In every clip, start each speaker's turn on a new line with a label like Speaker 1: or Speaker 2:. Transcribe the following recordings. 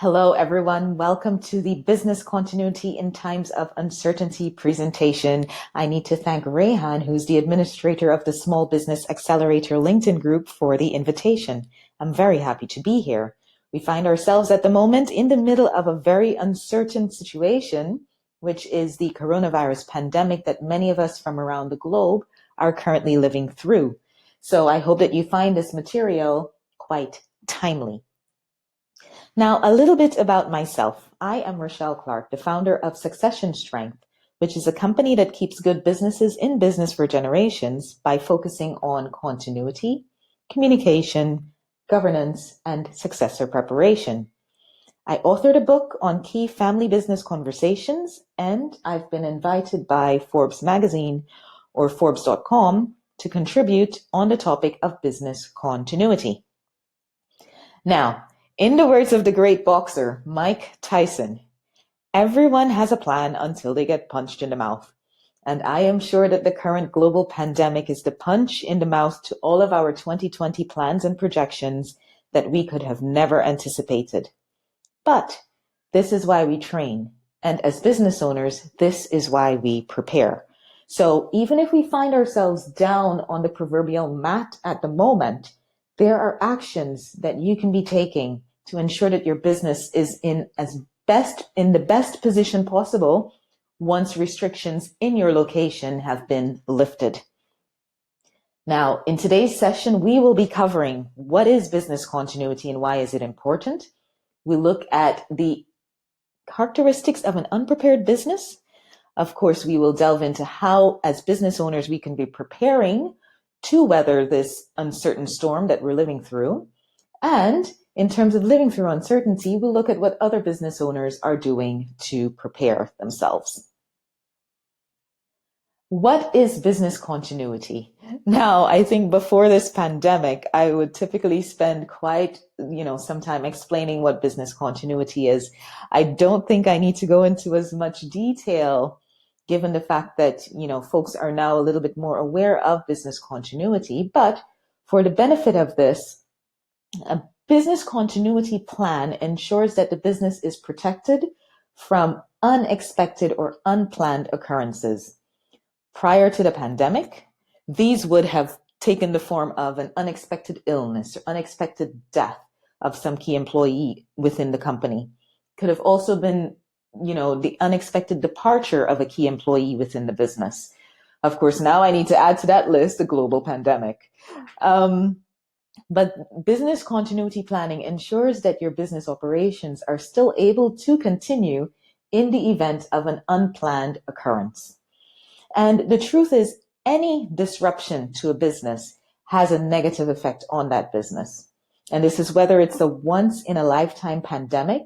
Speaker 1: Hello, everyone. Welcome to the Business Continuity in Times of Uncertainty presentation. I need to thank Rayhan, who's the administrator of the Small Business Accelerator LinkedIn group, for the invitation. I'm very happy to be here. We find ourselves at the moment in the middle of a very uncertain situation, which is the coronavirus pandemic that many of us from around the globe are currently living through. So I hope that you find this material quite timely. Now, a little bit about myself. I am Rochelle Clark, the founder of Succession Strength, which is a company that keeps good businesses in business for generations by focusing on continuity, communication, governance, and successor preparation. I authored a book on key family business conversations, and I've been invited by Forbes magazine or Forbes.com to contribute on the topic of business continuity. Now, in the words of the great boxer, Mike Tyson, everyone has a plan until they get punched in the mouth. And I am sure that the current global pandemic is the punch in the mouth to all of our 2020 plans and projections that we could have never anticipated. But this is why we train. And as business owners, this is why we prepare. So even if we find ourselves down on the proverbial mat at the moment, there are actions that you can be taking to ensure that your business is in the best position possible once restrictions in your location have been lifted. Now, in today's session, we will be covering what is business continuity and why is it important. We look at the characteristics of an unprepared business. Of course, we will delve into how, as business owners, we can be preparing to weather this uncertain storm that we're living through. And in terms of living through uncertainty, we'll look at what other business owners are doing to prepare themselves. What is business continuity? Now, I think before this pandemic, I would typically spend quite, some time explaining what business continuity is. I don't think I need to go into as much detail given the fact that, folks are now a little bit more aware of business continuity. But for the benefit of this, a business continuity plan ensures that the business is protected from unexpected or unplanned occurrences. Prior to the pandemic, these would have taken the form of an unexpected illness or unexpected death of some key employee within the company. Could have also been, the unexpected departure of a key employee within the business. Of course, now I need to add to that list the global pandemic. But business continuity planning ensures that your business operations are still able to continue in the event of an unplanned occurrence. And the truth is, any disruption to a business has a negative effect on that business. And this is whether it's a once in a lifetime pandemic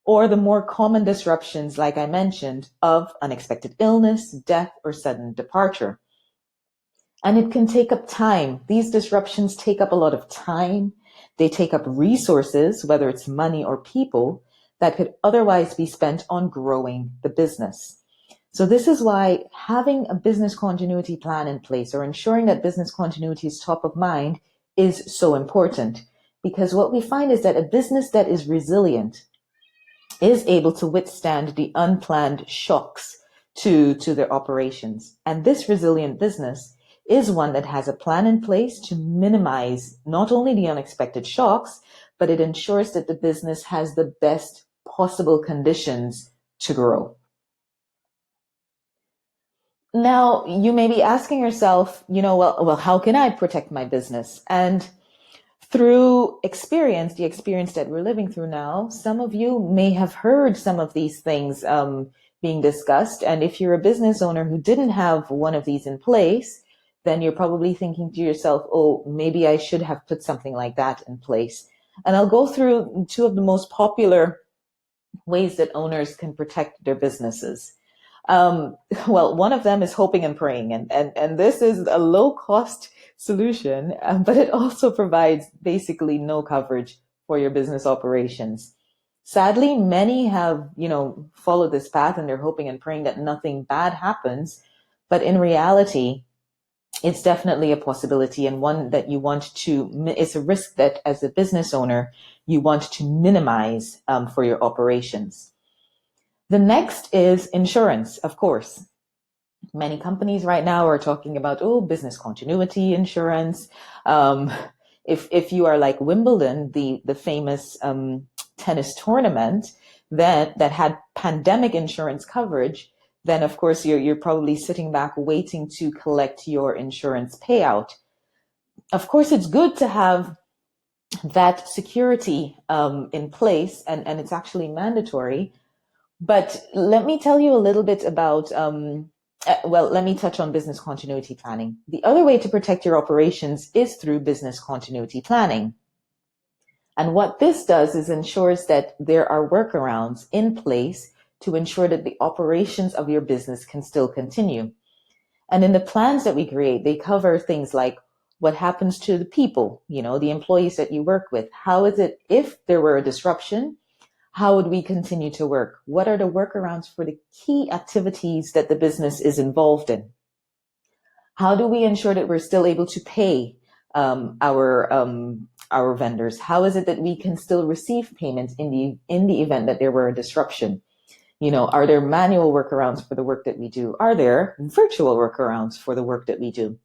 Speaker 1: or the more common disruptions, like I mentioned, of unexpected illness, death, or sudden departure. And it can take up time. These disruptions take up a lot of time. They take up resources, whether it's money or people, that could otherwise be spent on growing the business. So this is why having a business continuity plan in place or ensuring that business continuity is top of mind is so important. Because what we find is that a business that is resilient is able to withstand the unplanned shocks to their operations. And this resilient business is one that has a plan in place to minimize not only the unexpected shocks, but it ensures that the business has the best possible conditions to grow. Now, you may be asking yourself, well, how can I protect my business? And through experience, the experience that we're living through now, some of you may have heard some of these things being discussed. And if you're a business owner who didn't have one of these in place, then you're probably thinking to yourself, oh, maybe I should have put something like that in place. And I'll go through two of the most popular ways that owners can protect their businesses. Well, one of them is hoping and praying, and this is a low cost solution, but it also provides basically no coverage for your business operations. Sadly, many have, followed this path and they're hoping and praying that nothing bad happens. But in reality, it's definitely a possibility, and one that you want to, it's a risk that as a business owner, you want to minimize for your operations. The next is insurance, of course. Many companies right now are talking about, oh, business continuity insurance. Um, if you are like Wimbledon, the famous tennis tournament that had pandemic insurance coverage, then of course you're probably sitting back waiting to collect your insurance payout. Of course, it's good to have that security in place, and it's actually mandatory. But let me tell you a little bit about, let me touch on business continuity planning. The other way to protect your operations is through business continuity planning. And what this does is ensures that there are workarounds in place to ensure that the operations of your business can still continue. And in the plans that we create, they cover things like what happens to the people, the employees that you work with. How is it if there were a disruption? How would we continue to work? What are the workarounds for the key activities that the business is involved in? How do we ensure that we're still able to pay our vendors? How is it that we can still receive payment in the event that there were a disruption? Are there manual workarounds for the work that we do? Are there virtual workarounds for the work that we do?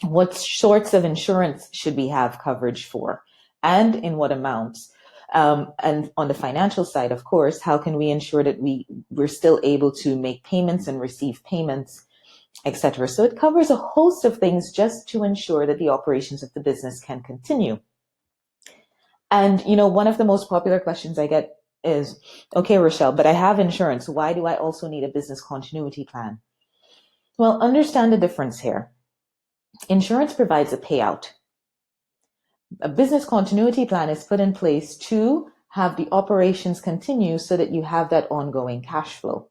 Speaker 1: What sorts of insurance should we have coverage for, and in what amounts? And on the financial side, of course, how can we ensure that we're still able to make payments and receive payments, etc.? So it covers a host of things just to ensure that the operations of the business can continue. And, one of the most popular questions I get is, okay, Rochelle, but I have insurance. Why do I also need a business continuity plan? Well, understand the difference here. Insurance provides a payout. A business continuity plan is put in place to have the operations continue so that you have that ongoing cash flow.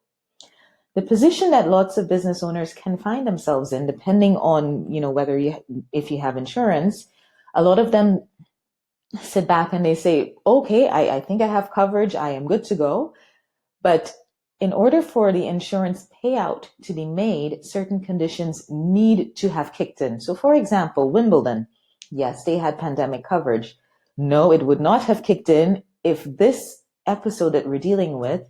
Speaker 1: The position that lots of business owners can find themselves in, depending on, if you have insurance, a lot of them sit back and they say, okay, I think I have coverage. I am good to go. But in order for the insurance payout to be made, certain conditions need to have kicked in. So for example, Wimbledon, yes, they had pandemic coverage. No, it would not have kicked in if this episode that we're dealing with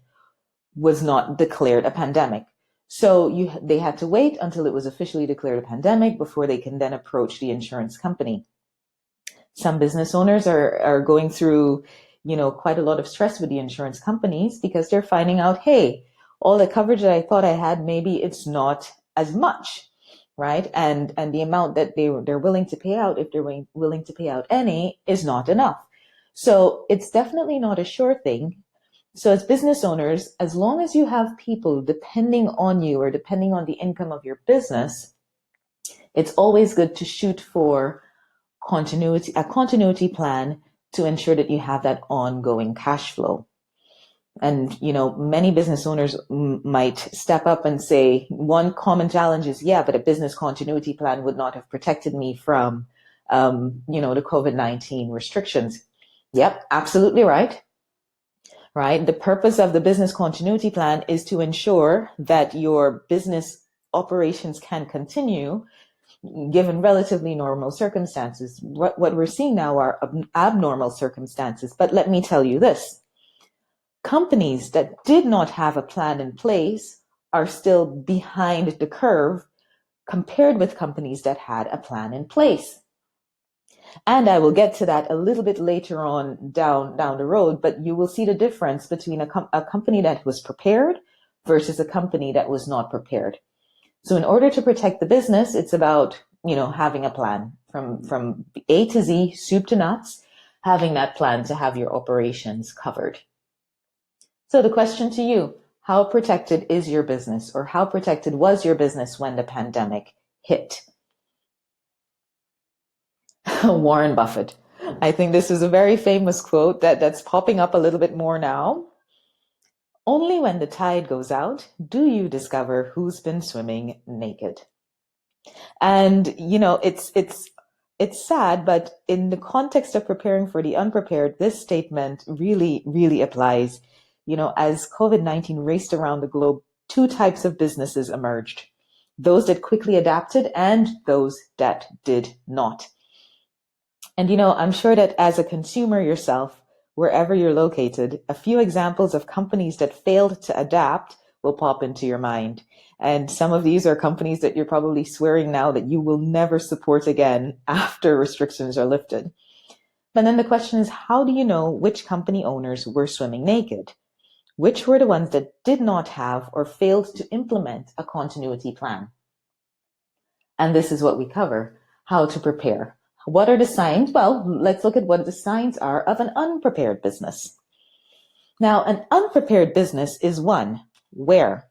Speaker 1: was not declared a pandemic. So they had to wait until it was officially declared a pandemic before they can then approach the insurance company. Some business owners are going through, quite a lot of stress with the insurance companies because they're finding out, hey, all the coverage that I thought I had, maybe it's not as much, right? And the amount that they're willing to pay out, if they're willing to pay out any, is not enough. So it's definitely not a sure thing. So as business owners, as long as you have people depending on you or depending on the income of your business, it's always good to shoot for a continuity plan to ensure that you have that ongoing cash flow. And, many business owners might step up and say, one common challenge is, yeah, but a business continuity plan would not have protected me from, the COVID-19 restrictions. Yep, absolutely right. Right. The purpose of the business continuity plan is to ensure that your business operations can continue given relatively normal circumstances. What we're seeing now are abnormal circumstances. But let me tell you this. Companies that did not have a plan in place are still behind the curve compared with companies that had a plan in place. And I will get to that a little bit later on down the road, but you will see the difference between a company that was prepared versus a company that was not prepared. So in order to protect the business, it's about, having a plan from A to Z, soup to nuts, having that plan to have your operations covered. So the question to you, how protected is your business, or how protected was your business when the pandemic hit? Warren Buffett. I think this is a very famous quote that's popping up a little bit more now. Only when the tide goes out do you discover who's been swimming naked. And, it's sad, but in the context of preparing for the unprepared, this statement really, really applies. As COVID-19 raced around the globe, two types of businesses emerged. those that quickly adapted and those that did not. And I'm sure that as a consumer yourself, wherever you're located, a few examples of companies that failed to adapt will pop into your mind. And some of these are companies that you're probably swearing now that you will never support again after restrictions are lifted. But then the question is, how do you know which company owners were swimming naked? Which were the ones that did not have or failed to implement a continuity plan? And this is what we cover, how to prepare. What are the signs? Well, let's look at what the signs are of an unprepared business. Now, an unprepared business is one where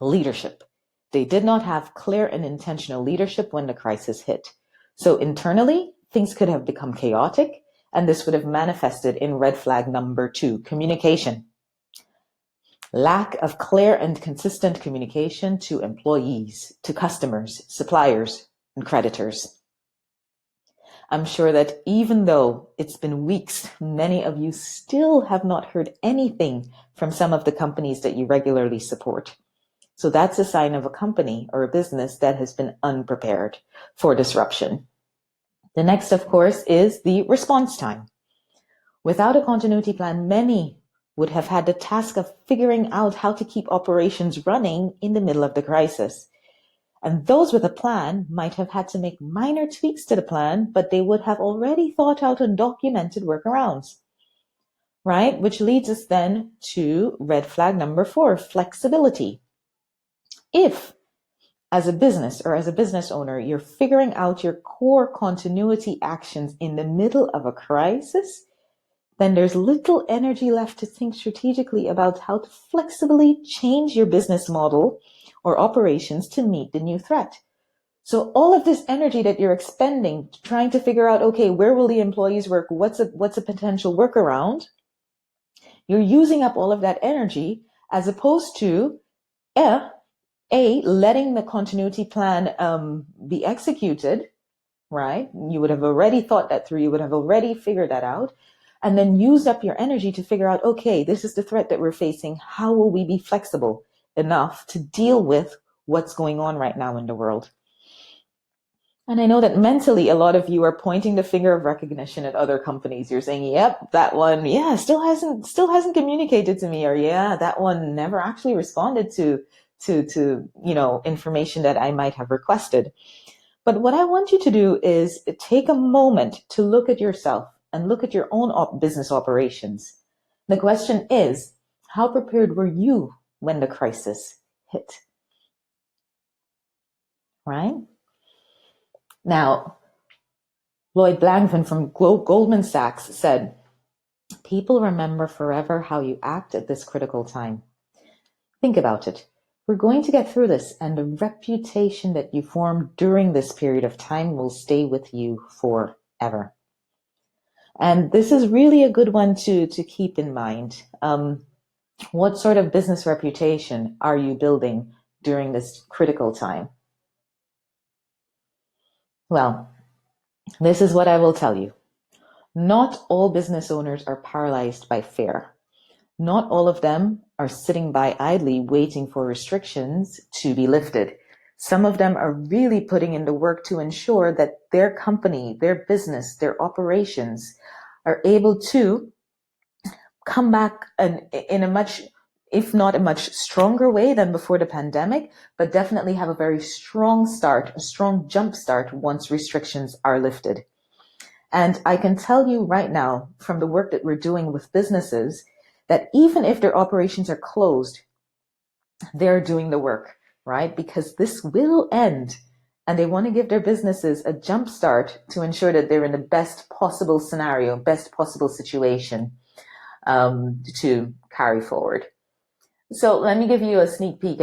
Speaker 1: leadership. They did not have clear and intentional leadership when the crisis hit. So internally, things could have become chaotic, and this would have manifested in red flag number 2, communication. Lack of clear and consistent communication to employees, to customers, suppliers, and creditors. I'm sure that even though it's been weeks, many of you still have not heard anything from some of the companies that you regularly support. So that's a sign of a company or a business that has been unprepared for disruption. The next, of course, is the response time. Without a continuity plan, many would have had the task of figuring out how to keep operations running in the middle of the crisis. And those with a plan might have had to make minor tweaks to the plan, but they would have already thought out and documented workarounds, right? Which leads us then to red flag number 4, flexibility. If, as a business or as a business owner, you're figuring out your core continuity actions in the middle of a crisis, then there's little energy left to think strategically about how to flexibly change your business model or operations to meet the new threat. So all of this energy that you're expending trying to figure out, okay, where will the employees work? What's a potential workaround? You're using up all of that energy as opposed to letting the continuity plan be executed, right? You would have already thought that through. You would have already figured that out. And then use up your energy to figure out, okay, this is the threat that we're facing. How will we be flexible enough to deal with what's going on right now in the world? And I know that mentally, a lot of you are pointing the finger of recognition at other companies. You're saying, yep, that one, still hasn't communicated to me, or that one never actually responded to information that I might have requested. But what I want you to do is take a moment to look at yourself and look at your own business operations. The question is, how prepared were you when the crisis hit? Right? Now, Lloyd Blankman from Goldman Sachs said, "People remember forever how you act at this critical time." Think about it. We're going to get through this, and the reputation that you form during this period of time will stay with you forever. And this is really a good one to keep in mind. What sort of business reputation are you building during this critical time? Well, this is what I will tell you. Not all business owners are paralyzed by fear. Not all of them are sitting by idly waiting for restrictions to be lifted. Some of them are really putting in the work to ensure that their company, their business, their operations are able to come back in a much, if not a much stronger way than before the pandemic, but definitely have a very strong start, a strong jump start once restrictions are lifted. And I can tell you right now from the work that we're doing with businesses that even if their operations are closed, they're doing the work, right? Because this will end, and they want to give their businesses a jump start to ensure that they're in the best possible scenario, best possible situation to carry forward. So let me give you a sneak peek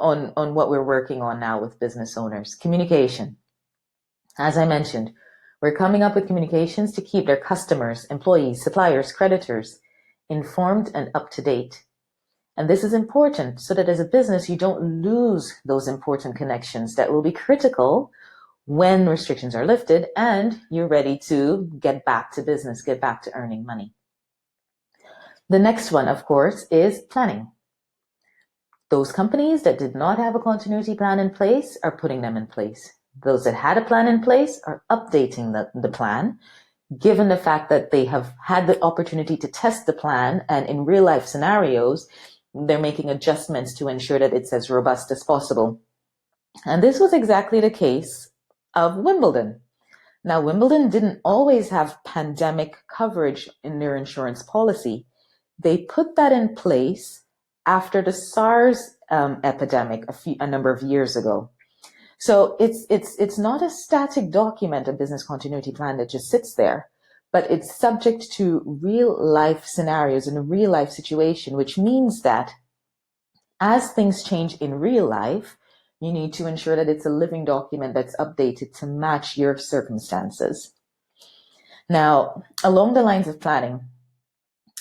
Speaker 1: on what we're working on now with business owners. Communication. As I mentioned, we're coming up with communications to keep their customers, employees, suppliers, creditors informed and up to date. And this is important so that as a business, you don't lose those important connections that will be critical when restrictions are lifted and you're ready to get back to business, get back to earning money. The next one, of course, is planning. Those companies that did not have a continuity plan in place are putting them in place. Those that had a plan in place are updating the plan, given the fact that they have had the opportunity to test the plan, and in real life scenarios, they're making adjustments to ensure that it's as robust as possible. And this was exactly the case of Wimbledon. Now, Wimbledon didn't always have pandemic coverage in their insurance policy. They put that in place after the SARS epidemic a number of years ago. So it's not a static document, a business continuity plan that just sits there, but it's subject to real life scenarios in a real life situation, which means that as things change in real life, you need to ensure that it's a living document that's updated to match your circumstances. Now, along the lines of planning,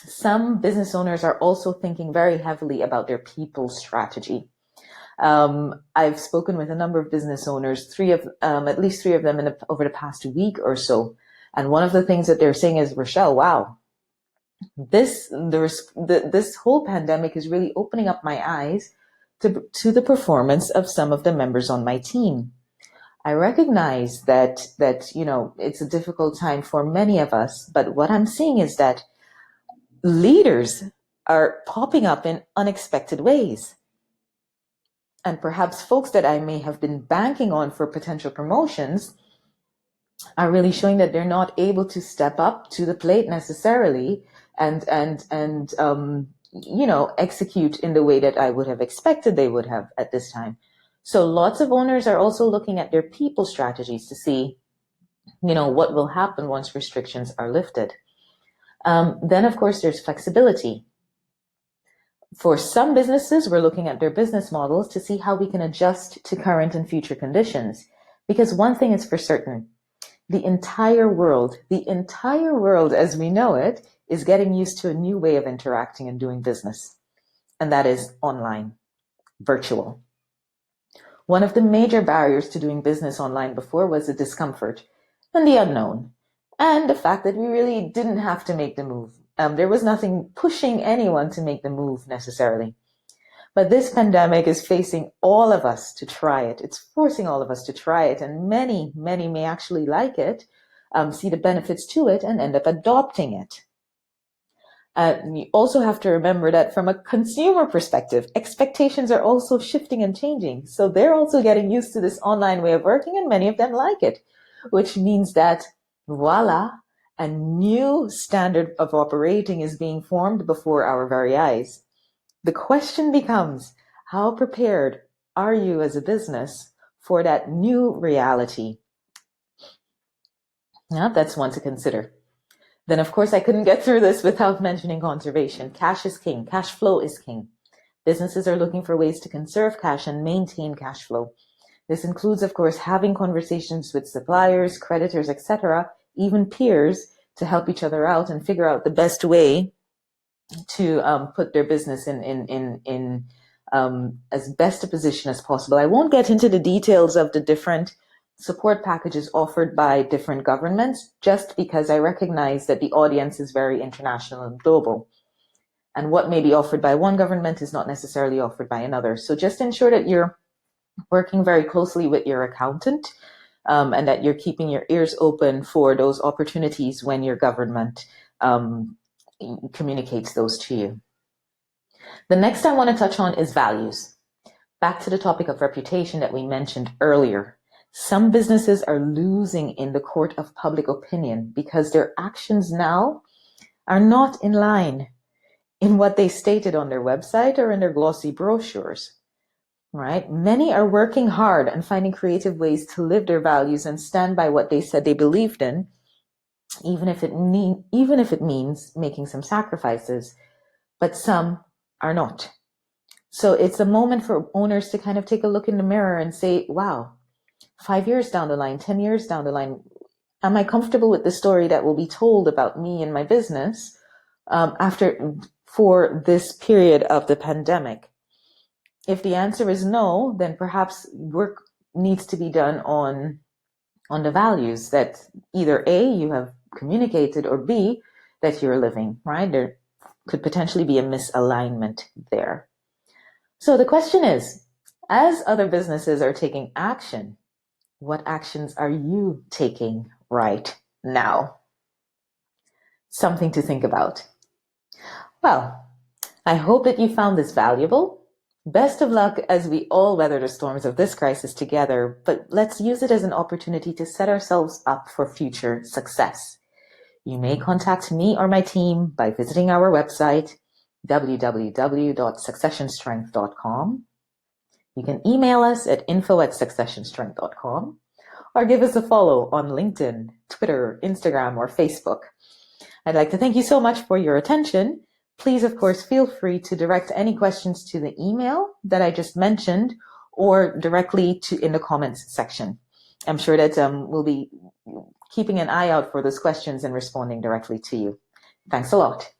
Speaker 1: some business owners are also thinking very heavily about their people strategy. I've spoken with a number of business owners, at least three of them over the past week or so. And one of the things that they're saying is, Rochelle, wow, this whole pandemic is really opening up my eyes to the performance of some of the members on my team. I recognize that it's a difficult time for many of us, but what I'm seeing is that leaders are popping up in unexpected ways. And perhaps folks that I may have been banking on for potential promotions are really showing that they're not able to step up to the plate necessarily and execute in the way that I would have expected they would have at this time. So lots of owners are also looking at their people strategies to see, what will happen once restrictions are lifted. Then, of course, there's flexibility. For some businesses, we're looking at their business models to see how we can adjust to current and future conditions. Because one thing is for certain, the entire world as we know it, is getting used to a new way of interacting and doing business. And that is online, virtual. One of the major barriers to doing business online before was the discomfort and the unknown, and the fact that we really didn't have to make the move. There was nothing pushing anyone to make the move necessarily. But this pandemic is facing all of us to try it. It's forcing all of us to try it, and many may actually like it, see the benefits to it, and end up adopting it. You also have to remember that from a consumer perspective, expectations are also shifting and changing. So they're also getting used to this online way of working, and many of them like it, which means that, voila, a new standard of operating is being formed before our very eyes. The question becomes, how prepared are you as a business for that new reality? Now, that's one to consider. Then, of course, I couldn't get through this without mentioning conservation. Cash is king. Cash flow is king. Businesses are looking for ways to conserve cash and maintain cash flow. This includes, of course, having conversations with suppliers, creditors, etc., even peers, to help each other out and figure out the best way to put their business in as best a position as possible. I won't get into the details of the different support packages offered by different governments, just because I recognize that the audience is very international and global. And what may be offered by one government is not necessarily offered by another. So just ensure that you're working very closely with your accountant, and that you're keeping your ears open for those opportunities when your government communicates those to you. The next I want to touch on is values. Back to the topic of reputation that we mentioned earlier. Some businesses are losing in the court of public opinion because their actions now are not in line in what they stated on their website or in their glossy brochures. Right? Many are working hard and finding creative ways to live their values and stand by what they said they believed in, even if it means making some sacrifices. But some are not. So it's a moment for owners to kind of take a look in the mirror and say, wow, 5 years down the line, 10 years down the line, am I comfortable with the story that will be told about me and my business for this period of the pandemic? If the answer is no, then perhaps work needs to be done on the values that either A, you have communicated, or B, that you're living, right? There could potentially be a misalignment there. So the question is, as other businesses are taking action, what actions are you taking right now? Something to think about. Well, I hope that you found this valuable. Best of luck as we all weather the storms of this crisis together, but let's use it as an opportunity to set ourselves up for future success. You may contact me or my team by visiting our website, www.successionstrength.com. You can email us at info@successionstrength.com or give us a follow on LinkedIn, Twitter, Instagram, or Facebook. I'd like to thank you so much for your attention. Please, of course, feel free to direct any questions to the email that I just mentioned or directly in the comments section. I'm sure that we'll be keeping an eye out for those questions and responding directly to you. Thanks a lot.